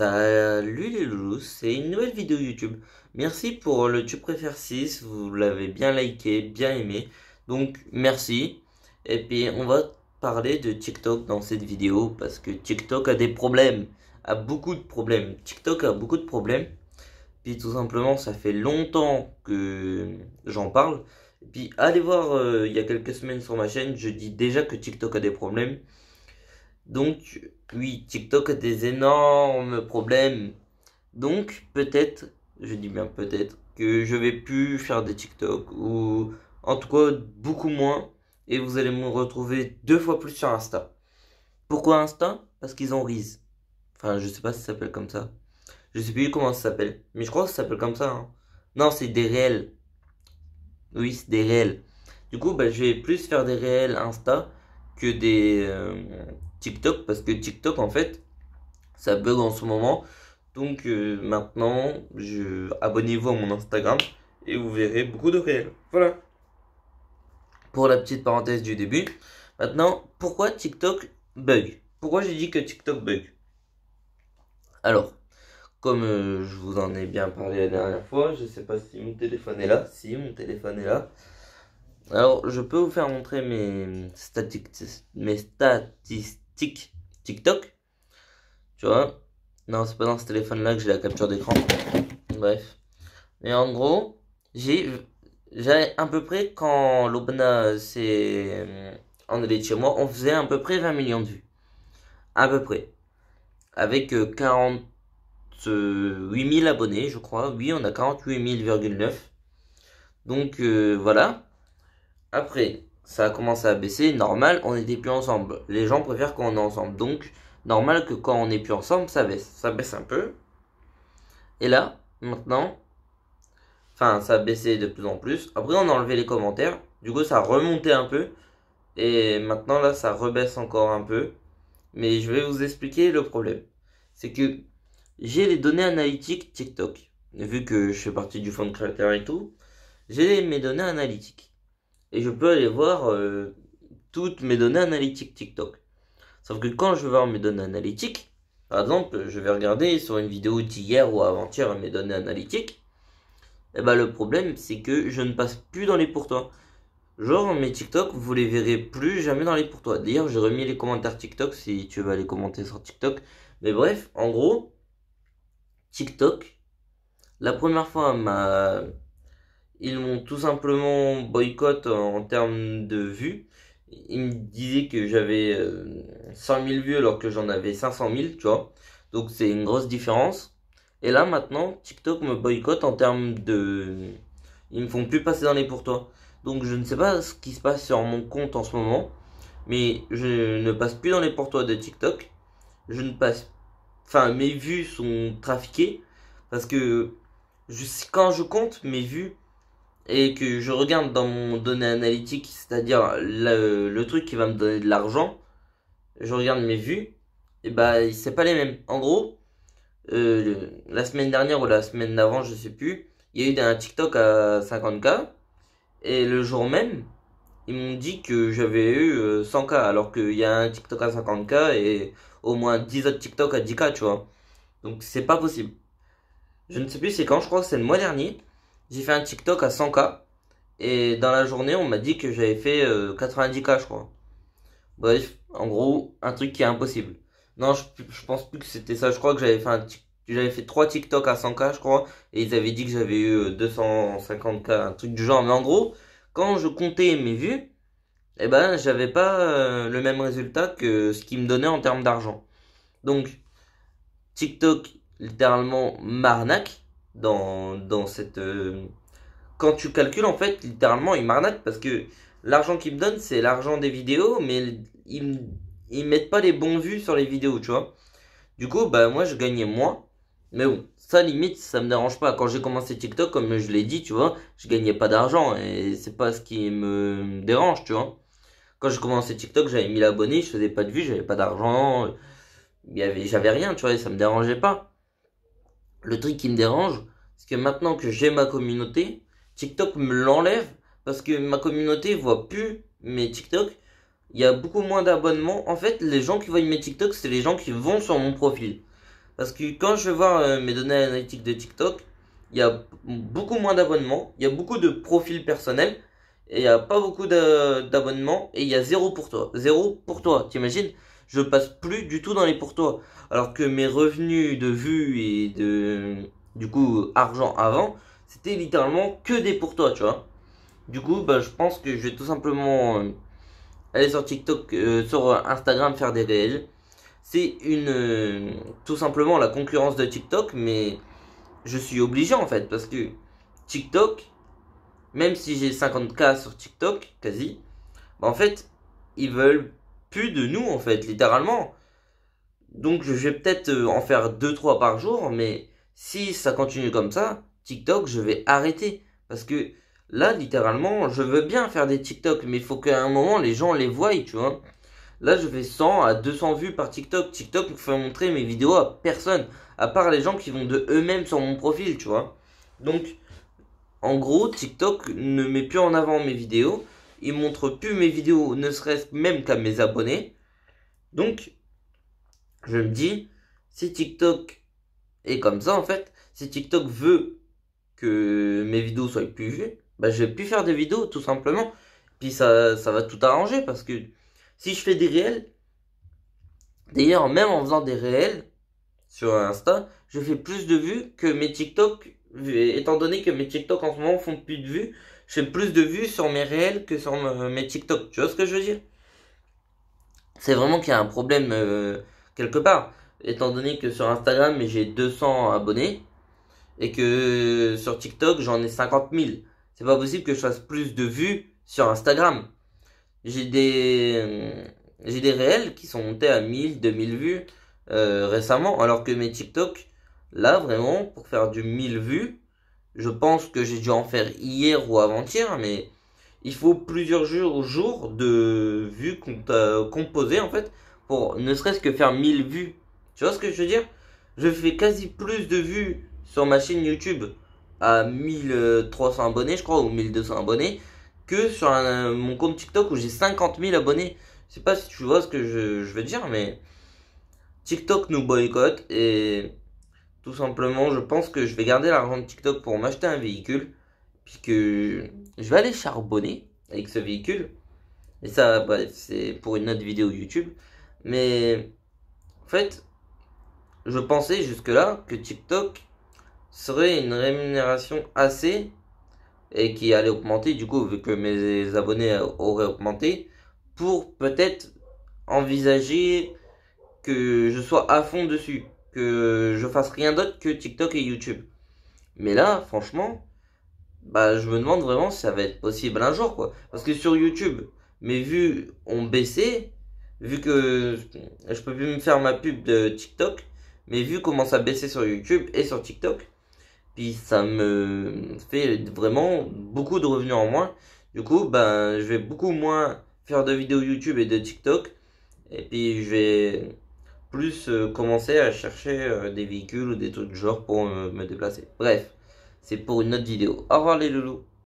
Salut les loulous, c'est une nouvelle vidéo YouTube. Merci pour le Tu préfères 6, vous l'avez bien liké, bien aimé. Donc merci. Et puis on va parler de TikTok dans cette vidéo parce que TikTok a des problèmes, a beaucoup de problèmes. TikTok a beaucoup de problèmes. Puis tout simplement ça fait longtemps que j'en parle. Et puis allez voir il y a quelques semaines sur ma chaîne, je dis déjà que TikTok a des problèmes. Donc, oui, TikTok a des énormes problèmes. Donc, peut-être, je dis bien peut-être, que je vais plus faire des TikTok, ou en tout cas beaucoup moins, et vous allez me retrouver 2 fois plus sur Insta. Pourquoi Insta? Parce qu'ils ont Reels. Enfin, je sais pas si ça s'appelle comme ça. Je sais plus comment ça s'appelle, mais je crois que ça s'appelle comme ça, hein. Non, c'est des réels. Oui, c'est des réels. Du coup, bah, je vais plus faire des réels Insta que des TikTok parce que TikTok, en fait, ça bug en ce moment. Donc maintenant, abonnez-vous à mon Instagram et vous verrez beaucoup de réels. Voilà. Pour la petite parenthèse du début. Maintenant, pourquoi TikTok bug? Pourquoi j'ai dit que TikTok bug? Alors, comme je vous en ai bien parlé la dernière fois, je sais pas si mon téléphone est là. Si, mon téléphone est là. Alors, je peux vous faire montrer mes statistiques TikTok. Tu vois? Non, c'est pas dans ce téléphone-là que j'ai la capture d'écran. Bref. Mais en gros, j'ai à peu près, quand Lobna s'est en allé de chez moi, on faisait à peu près 20 millions de vues. À peu près. Avec 48 000 abonnés, je crois. Oui, on a 48 000,9. Donc, voilà. Après, ça a commencé à baisser. Normal, on n'était plus ensemble. Les gens préfèrent quand on est ensemble. Donc, normal que quand on n'est plus ensemble, ça baisse. Ça baisse un peu. Et là, maintenant, enfin, ça a baissé de plus en plus. Après, on a enlevé les commentaires. Du coup, ça a remonté un peu. Et maintenant, là, ça rebaisse encore un peu. Mais je vais vous expliquer le problème. C'est que j'ai les données analytiques TikTok. Vu que je fais partie du fonds créateur et tout, j'ai mes données analytiques. Et je peux aller voir toutes mes données analytiques TikTok. Sauf que quand je vais voir mes données analytiques, par exemple, je vais regarder sur une vidéo d'hier ou avant-hier mes données analytiques, et bah le problème c'est que je ne passe plus dans les pour toi. Genre mes TikTok, vous les verrez plus jamais dans les pour toi. D'ailleurs, j'ai remis les commentaires TikTok si tu veux aller commenter sur TikTok. Mais bref, en gros, TikTok, la première fois, ils m'ont tout simplement boycott en termes de vues. Ils me disaient que j'avais 100 000 vues alors que j'en avais 500 000, tu vois. Donc c'est une grosse différence. Et là maintenant, TikTok me boycotte en termes de... Ils me font plus passer dans les pour toi. Donc je ne sais pas ce qui se passe sur mon compte en ce moment. Mais je ne passe plus dans les pour toi de TikTok. Je ne passe... Enfin, mes vues sont trafiquées. Parce que quand je compte mes vues et que je regarde dans mon données analytique, c'est-à-dire le truc qui va me donner de l'argent, je regarde mes vues, et bah c'est pas les mêmes. En gros, la semaine dernière ou la semaine d'avant, je sais plus, il y a eu un TikTok à 50K, et le jour même, ils m'ont dit que j'avais eu 100K, alors qu'il y a un TikTok à 50K et au moins 10 autres TikTok à 10K, tu vois. Donc c'est pas possible. Je ne sais plus c'est quand, je crois que c'est le mois dernier. J'ai fait un TikTok à 100K. Et dans la journée, on m'a dit que j'avais fait 90K, je crois. Bref, en gros, un truc qui est impossible. Non, je pense plus que c'était ça. Je crois que j'avais fait 3 TikTok à 100K, je crois. Et ils avaient dit que j'avais eu 250K, un truc du genre. Mais en gros, quand je comptais mes vues, eh ben, j'avais pas le même résultat que ce qu'ils me donnait en termes d'argent. Donc, TikTok, littéralement, m'arnaque dans cette... quand tu calcules, en fait, littéralement, il m'arnaque parce que l'argent qu'ils me donnent, c'est l'argent des vidéos, mais ils mettent pas les bons vues sur les vidéos, tu vois. Du coup, bah, moi, je gagnais moins. Mais bon, ça, limite, ça me dérange pas. Quand j'ai commencé TikTok, comme je l'ai dit, tu vois, je gagnais pas d'argent et c'est pas ce qui me dérange, tu vois. Quand j'ai commencé TikTok, j'avais 1000 abonnés, je faisais pas de vues, j'avais pas d'argent, j'avais rien, tu vois, et ça me dérangeait pas. Le truc qui me dérange, c'est que maintenant que j'ai ma communauté, TikTok me l'enlève parce que ma communauté voit plus mes TikTok. Il y a beaucoup moins d'abonnements. En fait, les gens qui voient mes TikTok, c'est les gens qui vont sur mon profil. Parce que quand je vais voir mes données analytiques de TikTok, il y a beaucoup moins d'abonnements, il y a beaucoup de profils personnels, et il n'y a pas beaucoup d'abonnements, et il y a zéro pour toi. Zéro pour toi, t'imagines? Je passe plus du tout dans les pour toi. Alors que mes revenus de vues et du coup, argent avant, c'était littéralement que des pour toi, tu vois. Du coup, bah, je pense que je vais tout simplement aller sur TikTok, sur Instagram faire des réels. C'est tout simplement la concurrence de TikTok, mais je suis obligé en fait, parce que TikTok, même si j'ai 50K sur TikTok, quasi, bah, en fait, ils veulent plus de nous en fait, littéralement. Donc je vais peut-être en faire deux trois par jour, mais si ça continue comme ça, TikTok, je vais arrêter. Parce que là, littéralement, je veux bien faire des TikTok, mais il faut qu'à un moment, les gens les voient, tu vois. Là, je fais 100 à 200 vues par TikTok. TikTok me fait montrer mes vidéos à personne, à part les gens qui vont de eux-mêmes sur mon profil, tu vois. Donc, en gros, TikTok ne met plus en avant mes vidéos. Il montre plus mes vidéos, ne serait-ce même qu'à mes abonnés. Donc, je me dis, si TikTok est comme ça, en fait, si TikTok veut que mes vidéos soient plus vues, bah, je vais plus faire de vidéos, tout simplement. Puis ça va tout arranger parce que si je fais des réels, d'ailleurs, même en faisant des réels sur Insta, je fais plus de vues que mes TikTok, étant donné que mes TikTok en ce moment font plus de vues, je fais plus de vues sur mes réels que sur mes TikTok. Tu vois ce que je veux dire? C'est vraiment qu'il y a un problème quelque part. Étant donné que sur Instagram, j'ai 200 abonnés et que sur TikTok, j'en ai 50 000. C'est pas possible que je fasse plus de vues sur Instagram. J'ai des réels qui sont montés à 1000, 2000 vues récemment, alors que mes TikTok, là vraiment, pour faire du 1000 vues, je pense que j'ai dû en faire hier ou avant-hier, mais il faut plusieurs jours de vues composées en fait, pour ne serait-ce que faire 1000 vues. Tu vois ce que je veux dire? Je fais quasi plus de vues sur ma chaîne YouTube à 1300 abonnés, je crois, ou 1200 abonnés, que sur mon compte TikTok où j'ai 50 000 abonnés. Je sais pas si tu vois ce que je veux dire, mais TikTok nous boycotte et tout simplement, je pense que je vais garder l'argent de TikTok pour m'acheter un véhicule, puisque je vais aller charbonner avec ce véhicule. Et ça, bref, c'est pour une autre vidéo YouTube. Mais en fait, je pensais jusque-là que TikTok serait une rémunération assez et qui allait augmenter du coup vu que mes abonnés auraient augmenté pour peut-être envisager que je sois à fond dessus, que je fasse rien d'autre que TikTok et YouTube. Mais là, franchement, bah je me demande vraiment si ça va être possible un jour quoi. Parce que sur YouTube, mes vues ont baissé, vu que je peux plus me faire ma pub de TikTok, mes vues commencent à baisser sur YouTube et sur TikTok. Puis ça me fait vraiment beaucoup de revenus en moins. Du coup, ben, je vais beaucoup moins faire de vidéos YouTube et de TikTok. Et puis je vais plus commencer à chercher des véhicules ou des trucs du genre pour me déplacer. Bref, c'est pour une autre vidéo. Au revoir les loulous.